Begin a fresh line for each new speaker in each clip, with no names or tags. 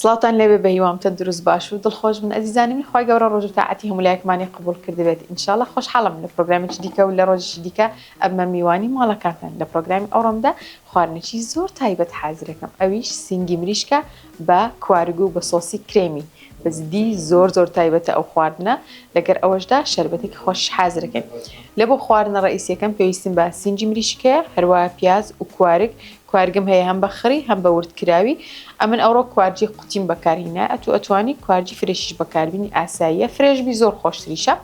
سڵاتان لێبێ بە هیوامتە دروست باش و دڵخۆش بن ئەزیزانی من خۆی گەورە ڕۆژ و تاعەتی هەمولایەکمانی قبول کردبێت ئینشاءالله خۆشحاڵم لە پرۆگرامێکی دیکە و لە ڕۆژێکی دیکە ئەمە میوانی ماڵەکانتان لە پرۆگرامی ئەوڕۆمدا خواردنێکی زۆر تایبەت حازرەکەم ئەویش سینگی مریشکە بە کوارگ و بە سۆسی کرێمی بەزدی زۆر تایبەتە ئەو خواردنە لەگەر ئەوەشدا شەربەتێکی خۆش حازرەکەن لە بۆ خواردنە ڕئیسیەکەم پێویستیم بە سینگی مریشکەیە هەروە پیاز و کوارگم هەیە هەم بە خڕی هەم بە وردکراوی ئەمن ئەوڕۆ کوارجی قوتیم بەکارهێنا ئەتوانی کوارجی فرێشیش بەکاربینی ئاساییە فرێشبی زۆر خۆشتریشە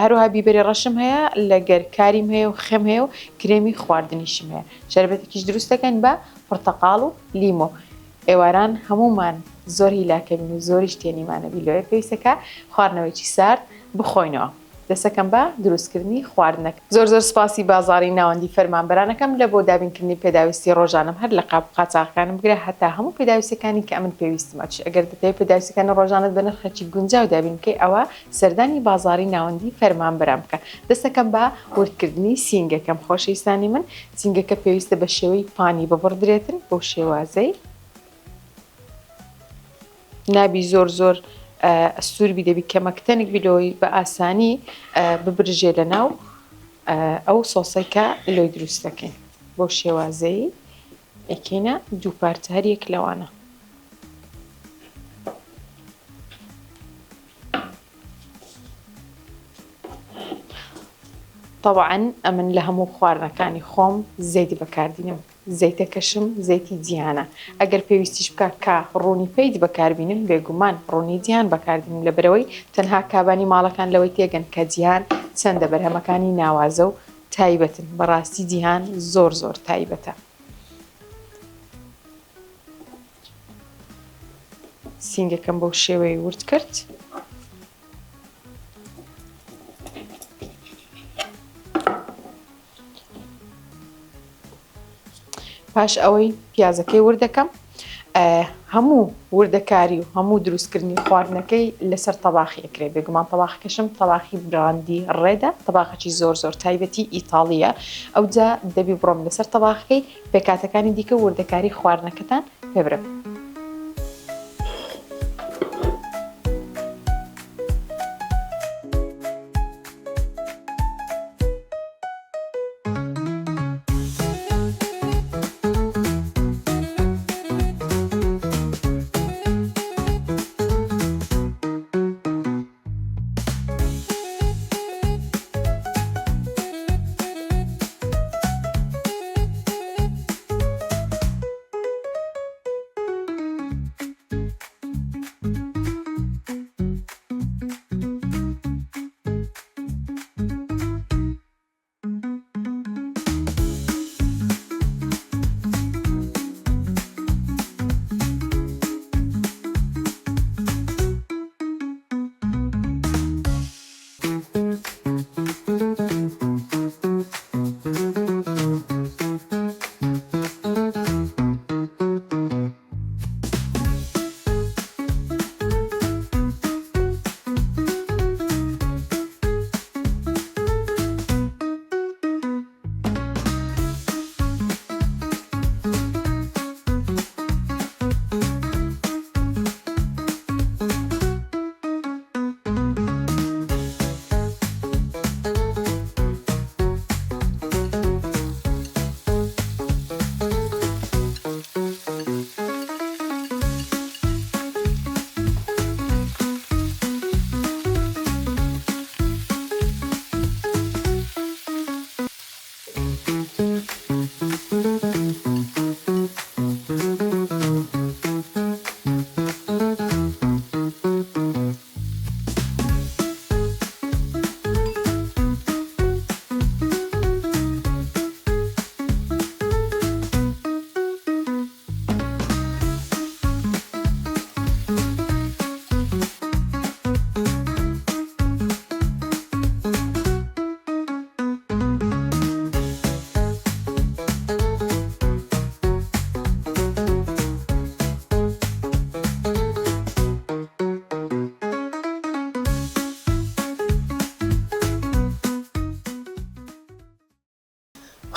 هەروەها بیبەری ڕەشم هەیە لەگەر کاریم هەیە و خێم هەیە و کرێمی خواردنیشم هەیە شەربەتێکیش دروست دەکەین بە پڕتەقاڵ و لیمۆ ئێواران هەمومان زۆر هیلاکەبین و زۆریش تێنیمانە بیلۆیە پێویستەکە خواردنەوەیکی سارد بخۆینەوە دەسەکەم بە دروستکردنی خواردنەکە زۆر سپاسی بازاڕی ناوەندی فەرمانبەرانەکەم لە بۆ دابینکردنی پێداویستی ڕۆژانم هەر لە قاچاقەکانم بگرە هەتا هەموو پێداویستەکانی کە ئەمن پێویستمە ئەگەر دەتەوێت پێداویستەکانی ڕۆژانت بە نرخێکی گونجاو دابین بکەی ئەوە سەردانی بازاڕی ناوەندی فەرمانبەران بکە دەسەکەم بە وردکردنی سینگەکەم خۆشەویستانی من سینگەکە پێویستە بە شێوەی پانی ببڕدرێتن بۆ شێوازەی نابی زۆر سووربی دەبی کەمەکتەنێک بیلۆی بە ئاسانی ببرژێ لە ناو ئەو سۆسەکە لۆی دروست دەکەین بۆ شێوازەی ئەکەینە دوو پارچە هەر یەک لەوانە طبعاً ئەمن لە هەموو خواردنەکانی خۆم زەیتی بەکاردینم زەیتەکەشم زەیتی جیهانە ئەگەر پێویستیش بکە کە ڕوونی پەید بەکاربینم بێگومان ڕوونی جیهان بەکاردینم لەبەرەوەی تەنها کابانی ماڵەکان لەوەی تێگەن کە جیهان چەندە بەرهەمەکانی ناوازە و تایبەتن بەڕاستی جیهان زۆر تایبەتە سینگەکەم بەو شێوەی ورد کرد پاش ئەوەی پیازەکەی وردەکەم هەموو وردەکاری و هەموو دروستکردنی خواردنەکەی لەسەر تەباخی ئەکرێ بێگومان تەباخەکەشم تەباخی براندی ڕێدە تەباخەکی زۆر تایبەتی ئیتاڵیە ئەوجا دەبی بڕۆم لەسەر تەباخەکەی پێکاتەکانی دیکە وردەکاری خواردنەکەتان پێبرم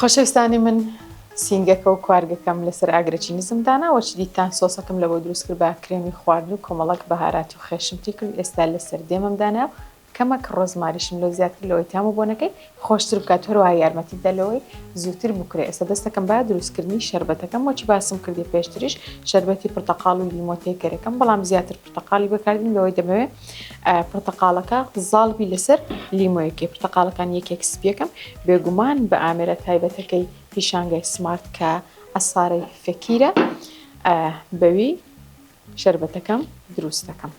خۆشەویستانی من سینگەکە و کوارگەکەم لەسەر ئاگرەی نزمدانا وەچ دیتان سۆسەکەم لەبۆ دروست کرد بە کرێمی خواردن و کۆمەڵک بەهاراتی و خێشمتی کرد ئێستا لەسەر دێمەمدانا کەمەک ڕۆزماریشم لەو زیاتر لەوەی تام و بۆنەکەی خۆشتر بکات هەروەها یارمەتیدا لەوەی زووتر بکرێ. ئێستا دەستەکەم با دروستکردنی شەربەتەکەم وەچی باسم کردی پێشتریش شەربەتی پرتەقاڵ و لیمۆ تێکەرەکەم بەڵام زیاتر پرتەقاڵی بەکاردین لەوەی دەمەوێت پرتەقاڵەکە زاڵبی لەسەر لیمۆیەکی پرتەقاڵەکان یەکێک سپیەکەم بێگومان بە ئامێرە تایبەتەکەی پیشانگای سمارت کە ئەسارەی فەکیرە بەوی شەربەتەکەم دروست دەکەم.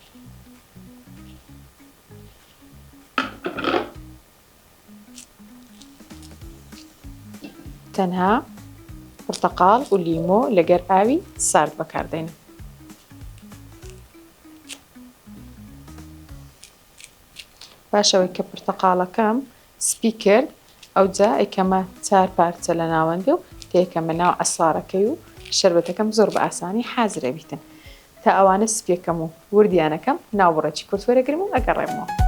تەنها پرتەقاڵ و لیمۆ لەگەر ئاوی سارد بەکاردێنم. پاشەوەی کە پرتەقاڵەکەم سپی کرد ئەوجا ئەیکەمە 4 پارچە لە ناوەندێ و تێکەمە ناو ئەسارەکەی و شەربەتەکەم زۆر بە ئاسانی حازرە بیتن تا ئەوانە سپیەکەم و وردیانەکەم ناوبڕێکی کورت وەرەگرم و ئەگەڕێمەوە.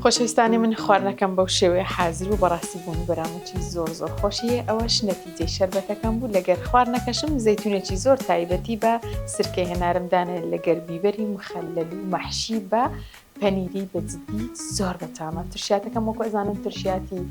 خۆشەویستانی من خواردنەکەم بەو شێوەیە حازر و بەڕاستی بوون بەرامەکی زۆر خۆشیە. ئەوەش نەتیجەی شەربەتەکەم بوو لەگەر خواردنەکەشم زەیتونێکی زۆر تایبەتی بە سرکەی هێنارمدانە لەگەر بیبەری مخەلەل و مەحشی بە پەنیری بەجددی زۆر بەتامە. ترشیاتەکەم وەکو ئەزانن ترشیاتی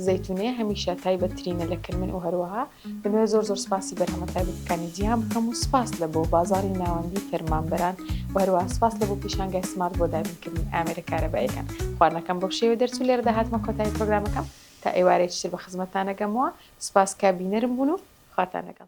زەیتونەیە هەمیشە تایبەتترینە لە کرمن و هەروەها دەمەوێت زۆر سپاسی بەرهەمە تایبەتەکانی جیهان بکەم و سپاس لە بۆ بازاڕی ناوەندی فەرمانبەران و هەروەها سپاس لە بۆ پیشانگای سمارت بۆ دابینکردنی ئامێرە کارەباییەکان. خواردنەکەم بەو شێوە دەرچوو لێرە داهاتمە کۆتایی پرۆگرامەکەم تا ئێوارەیەکی تر بە خزمەتتان ئەگەمەوە. سپاس کابینەرم بوون و خواتان لەگەڵ.